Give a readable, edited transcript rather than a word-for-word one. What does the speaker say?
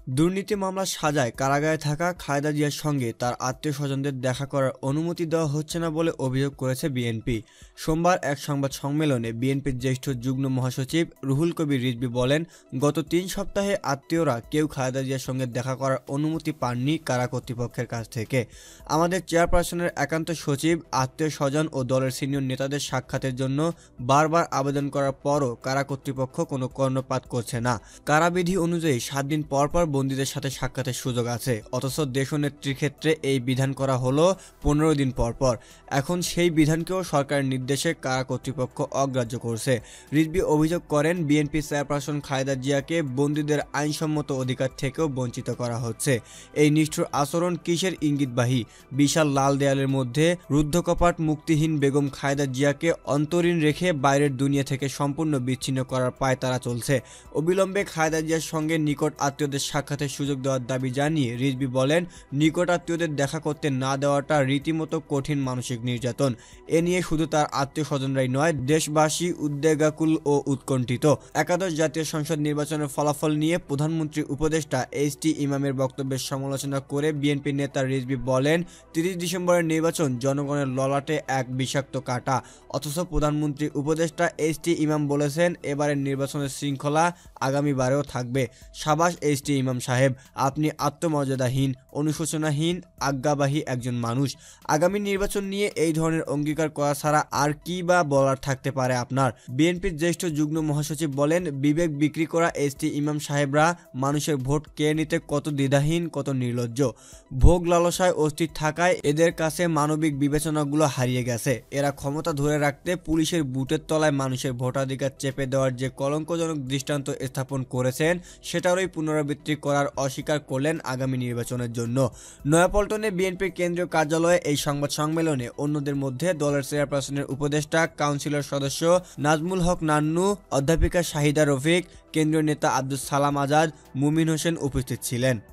দুর্নীতি মামলার সাজায় কারাগারে থাকা খালেদা জিয়ার সঙ্গে তার আত্মীয়স্বজনদের দেখা করার অনুমতি দেওয়া হচ্ছে না বলে অভিযোগ করেছে বিএনপি। সোমবার এক সংবাদ সম্মেলনে বিএনপির জ্যেষ্ঠ যুগ্ম মহাসচিব রুহুল কবির রিজভী বলেন, গত ৩ সপ্তাহে আত্মীয়রা কেউ খালেদা জিয়ার সঙ্গে দেখা করার অনুমতি পাননি কারা কর্তৃপক্ষের কাছ থেকে। আমাদের চেয়ারপারসনের একান্ত সচিব আত্মীয়স্বজন ও দলের সিনিয়র নেতাদের সাক্ষাতের জন্য বারবার আবেদন করার পরও কারা কর্তৃপক্ষ কোনো কর্ণপাত করছে না। কারাবিধি অনুযায়ী ৭ দিন পর পর বন্দীদের সাথে সাক্ষাতের সুযোগ আছে, অথচ দেশনেত্রীর ক্ষেত্রে এই বিধান করা হলো ১৫ দিন পর পর। এখন সেই বিধানকেও সরকারের নির্দেশে কারা কর্তৃপক্ষ অগ্রাহ্য করছে। রিজভী অভিযোগ করেন, বিএনপি চেয়ারপারসন খালেদা জিয়াকে বন্দীদের আইনসম্মত অধিকার থেকেও বঞ্চিত করা হচ্ছে। এই নিষ্ঠুর আচরণ কিসের ইঙ্গিতবাহী? বিশাল লাল দেয়ালের মধ্যে রুদ্ধকপাট মুক্তিহীন বেগম খালেদা জিয়াকে অন্তরীণ রেখে বাইরের দুনিয়া থেকে সম্পূর্ণ বিচ্ছিন্ন করার পায়তারা চলছে। অবিলম্বে খালেদা জিয়ার সঙ্গে নিকট আত্মীয়দের সাক্ষাতের সুযোগ দেওয়ার দাবি জানিয়ে রিজভী বলেন, নিকট আত্মীয়দের দেখা করতে না দেওয়াটা রীতিমতো কঠিন মানসিক নির্যাতন। এ নিয়ে শুধু তার আত্মীয় স্বজনরাই নয়, দেশবাসী উদ্বেগাকুল ও উৎকণ্ঠিত। একাদশ জাতীয় সংসদ নির্বাচনের ফলাফল নিয়ে প্রধানমন্ত্রী উপদেষ্টা এইচ.টি. ইমামের বক্তব্যের সমালোচনা করে বিএনপি নেতা রিজভী বলেন, ৩০ ডিসেম্বরের নির্বাচন জনগণের ললাটে এক বিষাক্ত কাঁটা। অথচ প্রধানমন্ত্রী উপদেষ্টা এইচ.টি. ইমাম বলেছেন, এবারের নির্বাচনের শৃঙ্খলা আগামীবারেও থাকবে। সাবাস এইচ.টি. ইমাম সাহেব, আপনি আত্মমর্যাদাহীন, অনুশোচনাহীন, আজ্ঞাবাহী একজন মানুষ। আগামী নির্বাচন নিয়ে এই ধরনের অঙ্গীকার করা ছাড়া আর কি বা বলার থাকতে পারে আপনার? বিএনপির জ্যেষ্ঠ যুগ্ম মহাসচিব বলেন, বিবেক বিক্রি করা এইচ.টি. ইমাম সাহেবরা মানুষের ভোট কেড়ে নিতে কত দ্বিধাহীন, কত নির্লজ্জ। ভোগ লালসায় অস্থির থাকায় এদের কাছে মানবিক বিবেচনাগুলো হারিয়ে গেছে। এরা ক্ষমতা ধরে রাখতে পুলিশের বুটের তলায় মানুষের ভোটাধিকার চেপে দেওয়ার যে কলঙ্কজনক দৃষ্টান্ত স্থাপন করেছেন, সেটারই পুনরাবৃত্তি করার অস্বীকার করলেন আগামী নির্বাচনের জন্য। নয়াপল্টনে বিএনপির কেন্দ্রীয় কার্যালয়ে এই সংবাদ সম্মেলনে অন্যদের মধ্যে দলের চেয়ারপারসনের উপদেষ্টা কাউন্সিলর সদস্য নাজমুল হক নান্নু, অধ্যাপিকা শাহিদা রফিক, কেন্দ্রীয় নেতা আব্দুস সালাম আজাদ, মুমিন হোসেন উপস্থিত ছিলেন।